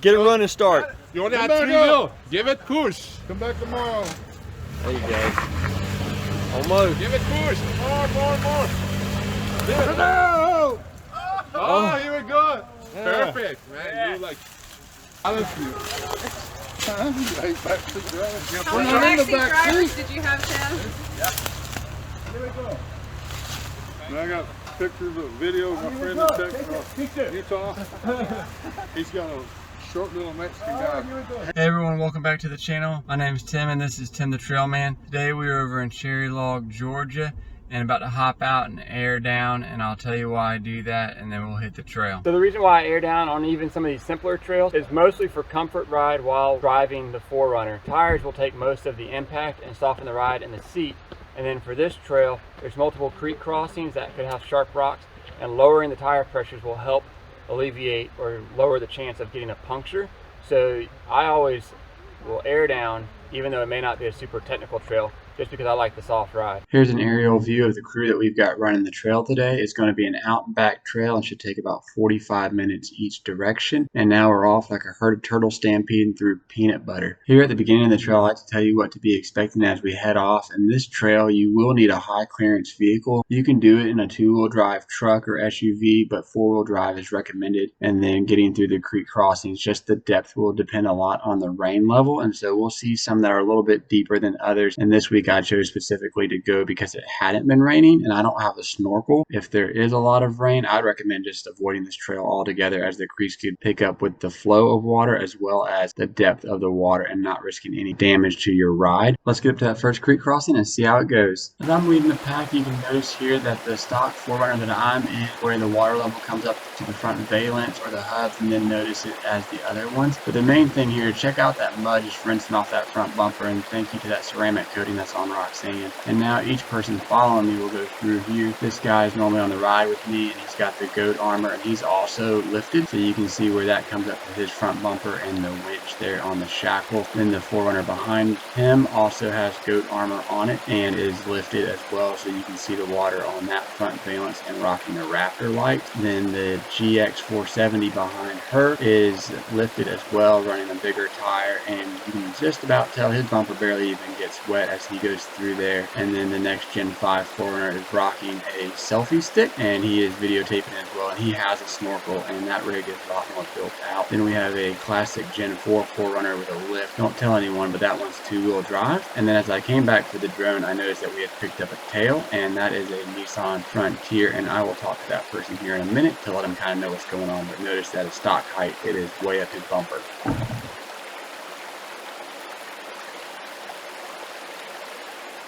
Get a running start. You only had 3 wheels. Give it push. Come back tomorrow. There you go. Almost. Give it push. More. No! Oh, here we go. Yeah. Perfect, man. You like balance you. Right back to the drive. How We're many not in the backseat back drivers seat. did you have, Tim? Here we go. And I got pictures of video of my friend in Texas, Utah. He's got a short little Mexican guy. Hey everyone, welcome back to the channel. My name is Tim and this is Tim the Trail Man. Today we are over in Cherry Log, Georgia and about to hop out and air down, and I'll tell you why I do that and then we'll hit the trail. So the reason why I air down on even some of these simpler trails is mostly for comfort ride while driving the 4Runner. Tires will take most of the impact and soften the ride in the seat. And then for this trail, there's multiple creek crossings that could have sharp rocks, and lowering the tire pressures will help alleviate or lower the chance of getting a puncture. So I always will air down, even though it may not be a super technical trail, just because I like the soft ride. Here's an aerial view of the crew that we've got running the trail today. It's going to be an out and back trail and should take about 45 minutes each direction. And now we're off like a herd of turtles stampeding through peanut butter. Here at the beginning of the trail, I like to tell you what to be expecting as we head off. In this trail, you will need a high clearance vehicle. You can do it in a 2-wheel drive truck or SUV, but 4-wheel drive is recommended. And then getting through the creek crossings, just the depth will depend a lot on the rain level. And so we'll see some that are a little bit deeper than others. And this week I chose specifically to go because it hadn't been raining and I don't have a snorkel. If there is a lot of rain, I'd recommend just avoiding this trail altogether, as the creeks could pick up with the flow of water as well as the depth of the water and not risking any damage to your ride. Let's get up to that first creek crossing and see how it goes. As I'm leading the pack, you can notice here that the stock 4Runner that I'm in, where the water level comes up to the front valence or the hubs, and then notice it as the other ones. But the main thing here, check out that mud just rinsing off that front bumper, and thank you to that ceramic coating that's on rock sand. And now each person following me will go through here. This guy is normally on the ride with me, and he's got the goat armor, and he's also lifted, so you can see where that comes up to his front bumper and the winch there on the shackle. Then the 4Runner behind him also has goat armor on it and is lifted as well, so you can see the water on that front valence and rocking the Raptor light. Then the GX 470 behind her is lifted as well, running a bigger tire, and you can just about tell his bumper barely even gets wet as he goes through there. And then the next Gen 5 4Runner is rocking a selfie stick, and he is videotaping as well, and he has a snorkel, and that rig is a lot more built out. Then we have a classic Gen 4 4Runner with a lift. Don't tell anyone, but that one's 2-wheel drive. And then as I came back for the drone, I noticed that we had picked up a tail, and that is a Nissan Frontier, and I will talk to that person here in a minute to let him kind of know what's going on. But notice that at stock height, it is way up his bumper.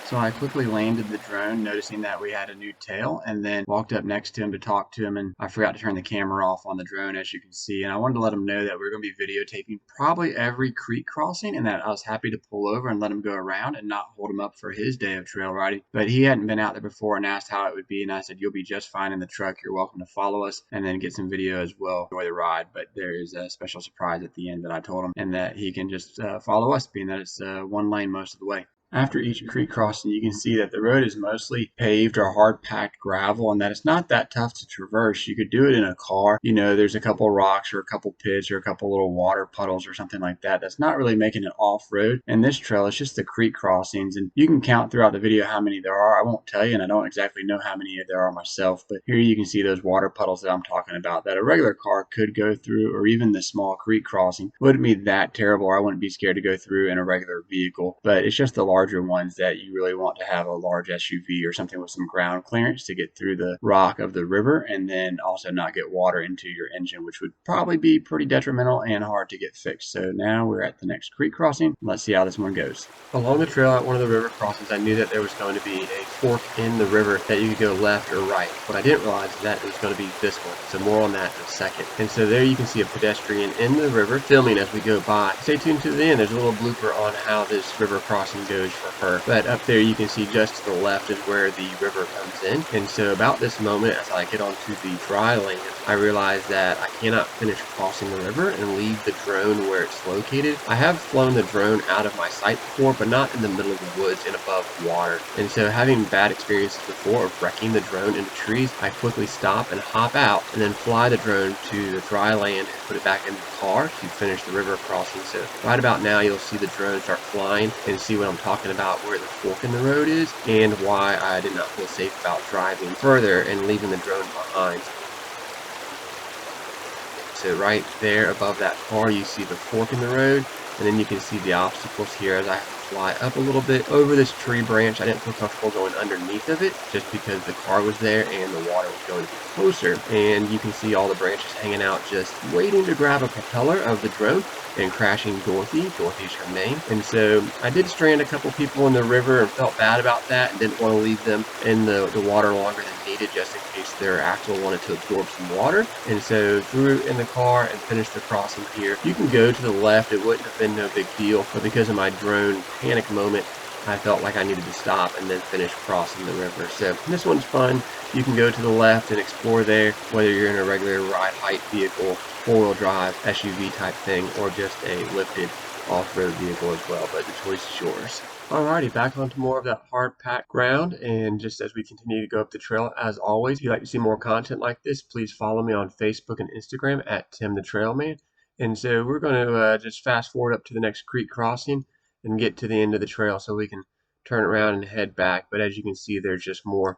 So I quickly landed the drone, noticing that we had a new tail, and then walked up next to him to talk to him, and I forgot to turn the camera off on the drone, as you can see, and I wanted to let him know that we're going to be videotaping probably every creek crossing, and that I was happy to pull over and let him go around and not hold him up for his day of trail riding. But he hadn't been out there before and asked how it would be, and I said, you'll be just fine in the truck. You're welcome to follow us and then get some video as well. Enjoy the ride, but there is a special surprise at the end that I told him, and that he can just follow us, being that it's one lane most of the way. After each creek crossing, you can see that the road is mostly paved or hard-packed gravel, and that it's not that tough to traverse. You could do it in a car. You know, there's a couple rocks or a couple pits or a couple little water puddles or something like that. That's not really making it off-road. And this trail is just the creek crossings, and you can count throughout the video how many there are. I won't tell you, and I don't exactly know how many there are myself, but here you can see those water puddles that I'm talking about that a regular car could go through, or even the small creek crossing. Wouldn't be that terrible, or I wouldn't be scared to go through in a regular vehicle, but it's just the larger ones that you really want to have a large SUV or something with some ground clearance to get through the rock of the river, and then also not get water into your engine, which would probably be pretty detrimental and hard to get fixed. So now we're at the next creek crossing. Let's see how this one goes. Along the trail at one of the river crossings, I knew that there was going to be a fork in the river that you could go left or right. What I didn't realize is that it was going to be this one. So more on that in a second. And so there you can see a pedestrian in the river filming as we go by. Stay tuned to the end. There's a little blooper on how this river crossing goes. is for her. But up there you can see just to the left is where the river comes in. And so about this moment, as I get onto the dry land, I realize that I cannot finish crossing the river and leave the drone where it's located. I have flown the drone out of my sight before, but not in the middle of the woods and above water. And so having bad experiences before of wrecking the drone into trees, I quickly stop and hop out and then fly the drone to the dry land and put it back in the car to finish the river crossing. So right about now you'll see the drone start flying and see what I'm talking about, where the fork in the road is and why I did not feel safe about driving further and leaving the drone behind. So right there above that car you see the fork in the road, and then you can see the obstacles here as I have to fly up a little bit over this tree branch. I didn't feel comfortable going underneath of it just because the car was there and the water was going to be closer. And you can see all the branches hanging out just waiting to grab a propeller of the drone and crashing Dorothy. Dorothy's her name. And so I did strand a couple people in the river and felt bad about that and didn't want to leave them in the water longer than needed just in case their axle wanted to absorb some water. And so threw it in the car and finished the crossing here. You can go to the left. It wouldn't have been no big deal, but because of my drone panic moment, I felt like I needed to stop and then finish crossing the river. So this one's fun. You can go to the left and explore there, whether you're in a regular ride height vehicle, four-wheel drive, SUV type thing, or just a lifted off-road vehicle as well, but the choice is yours. Alrighty, back onto more of that hard packed ground, and just as we continue to go up the trail, as always, if you'd like to see more content like this, please follow me on Facebook and Instagram at Tim the Trailman. And so we're going to just fast forward up to the next creek crossing and get to the end of the trail so we can turn around and head back. But as you can see, there's just more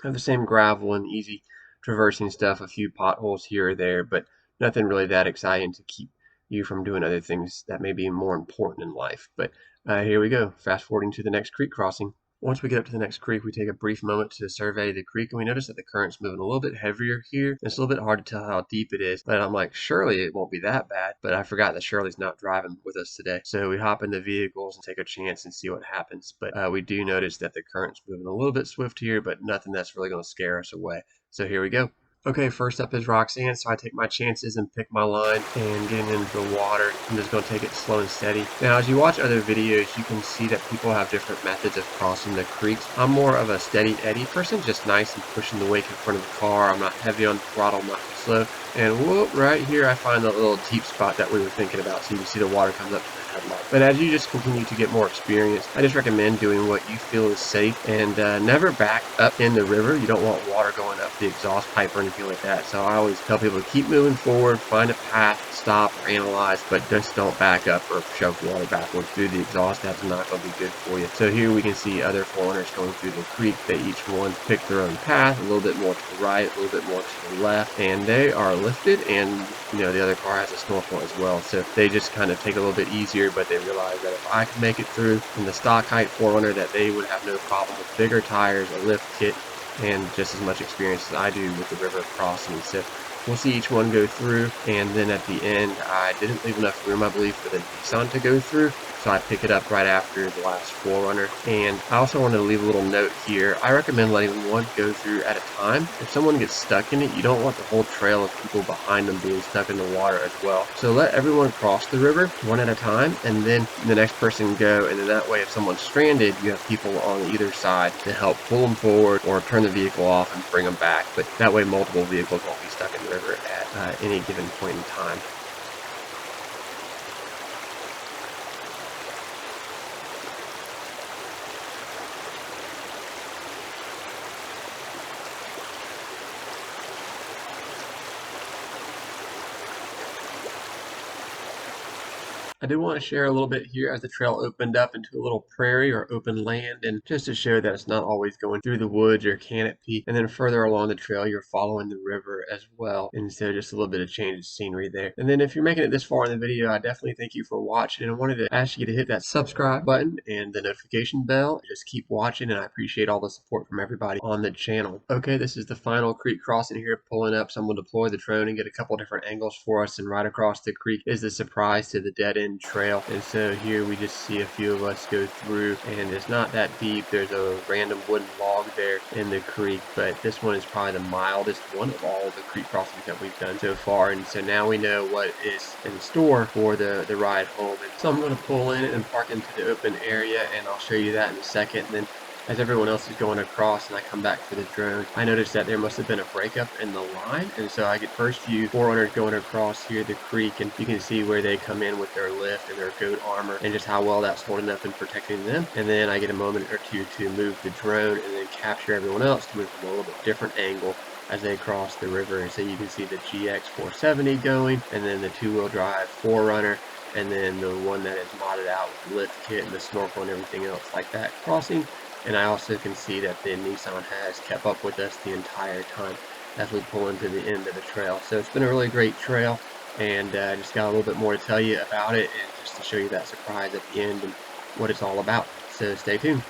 of the same gravel and easy traversing stuff, a few potholes here or there, but nothing really that exciting to keep you from doing other things that may be more important in life. But here we go, fast forwarding to the next creek crossing. Once we get up to the next creek, we take a brief moment to survey the creek, and we notice that the current's moving a little bit heavier here. It's a little bit hard to tell how deep it is, but I'm like, surely it won't be that bad. But I forgot that Shirley's not driving with us today. So we hop in the vehicles and take a chance and see what happens. But we do notice that the current's moving a little bit swift here, but nothing that's really going to scare us away. So here we go. Okay, first up is Roxanne, so I take my chances and pick my line and get into the water. I'm just going to take it slow and steady. Now, as you watch other videos, you can see that people have different methods of crossing the creeks. I'm more of a steady Eddie person, just nice and pushing the wake in front of the car. I'm not heavy on the throttle, I'm not too slow. And whoop, right here I find the little deep spot that we were thinking about, so you can see the water comes up to the headlight. But as you just continue to get more experience, I just recommend doing what you feel is safe and never back up in the river. You don't want water going up the exhaust pipe or anything like that. So I always tell people to keep moving forward, find a path, stop, or analyze, but just don't back up or shove water backwards through the exhaust. That's not going to be good for you. So here we can see other foreigners going through the creek. They each one pick their own path, a little bit more to the right, a little bit more to the left, and they are lifted, and you know the other car has a snorkel as well. So they just kind of take a little bit easier, but they realize that if I can make it through in the stock height 4Runner, that they would have no problem with bigger tires, a lift kit, and just as much experience as I do with the river crossing. So we'll see each one go through, and then at the end I didn't leave enough room, I believe, for the Nissan to go through, so I pick it up right after the last 4Runner. And I also wanted to leave a little note here. I recommend letting one go through at a time. If someone gets stuck in it, you don't want the whole trail of people behind them being stuck in the water as well. So let everyone cross the river one at a time, and then the next person go, and then that way if someone's stranded, you have people on either side to help pull them forward or turn the vehicle off and bring them back. But that way multiple vehicles won't be stuck in the river at any given point in time. I did want to share a little bit here as the trail opened up into a little prairie or open land, and just to show that it's not always going through the woods or canopy. And then further along the trail, you're following the river as well. And so just a little bit of change of scenery there. And then if you're making it this far in the video, I definitely thank you for watching. And I wanted to ask you to hit that subscribe button and the notification bell. Just keep watching, and I appreciate all the support from everybody on the channel. Okay, this is the final creek crossing here, pulling up. So I'm going to deploy the drone and get a couple different angles for us. And right across the creek is the surprise to the dead end dead-end trail. And so here we just see a few of us go through, and it's not that deep. There's a random wooden log there in the creek, but this one is probably the mildest one of all the creek crossings that we've done so far. And so now we know what is in store for the ride home. And so I'm going to pull in and park into the open area, and I'll show you that in a second. And then as everyone else is going across and I come back for the drone, I noticed that there must have been a breakup in the line, and so I get first view 400 going across here the creek, and you can see where they come in with their lift and their goat armor and just how well that's holding up and protecting them. And then I get a moment or two to move the drone and then capture everyone else to move from a little bit different angle as they cross the river. And so you can see the GX 470 going, and then the 2-wheel drive 4Runner, and then the one that is modded out with the lift kit and the snorkel and everything else like that crossing. And I also can see that the Nissan has kept up with us the entire time as we pull into the end of the trail. So it's been a really great trail, and I just got a little bit more to tell you about it, and just to show you that surprise at the end and what it's all about. So stay tuned.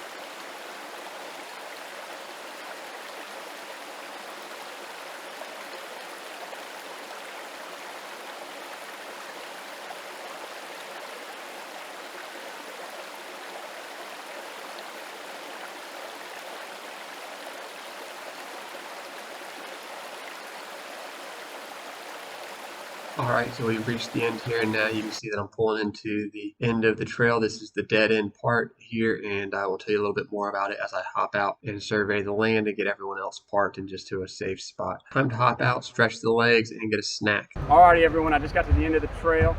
Alright, so we've reached the end here, and now you can see that I'm pulling into the end of the trail. This is the dead end part here, and I will tell you a little bit more about it as I hop out and survey the land and get everyone else parked in just to a safe spot. Time to hop out, stretch the legs, and get a snack. Alrighty everyone, I just got to the end of the trail.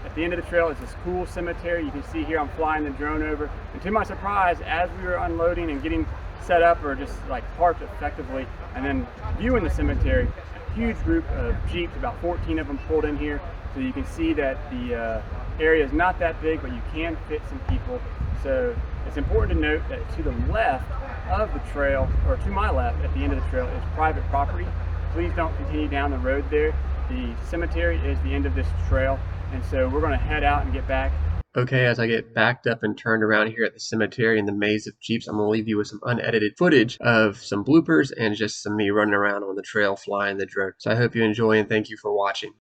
At the end of the trail is this cool cemetery. You can see here I'm flying the drone over, and to my surprise, as we were unloading and getting set up or just like parked effectively and then viewing the cemetery, huge group of Jeeps, about 14 of them pulled in here. So you can see that the area is not that big, but you can fit some people. So it's important to note that to the left of the trail, or to my left at the end of the trail, is private property. Please don't continue down the road there. The cemetery is the end of this trail, and so we're going to head out and get back. Okay, as I get backed up and turned around here at the cemetery in the maze of Jeeps, I'm going to leave you with some unedited footage of some bloopers and just some me running around on the trail flying the drone. So I hope you enjoy, and thank you for watching.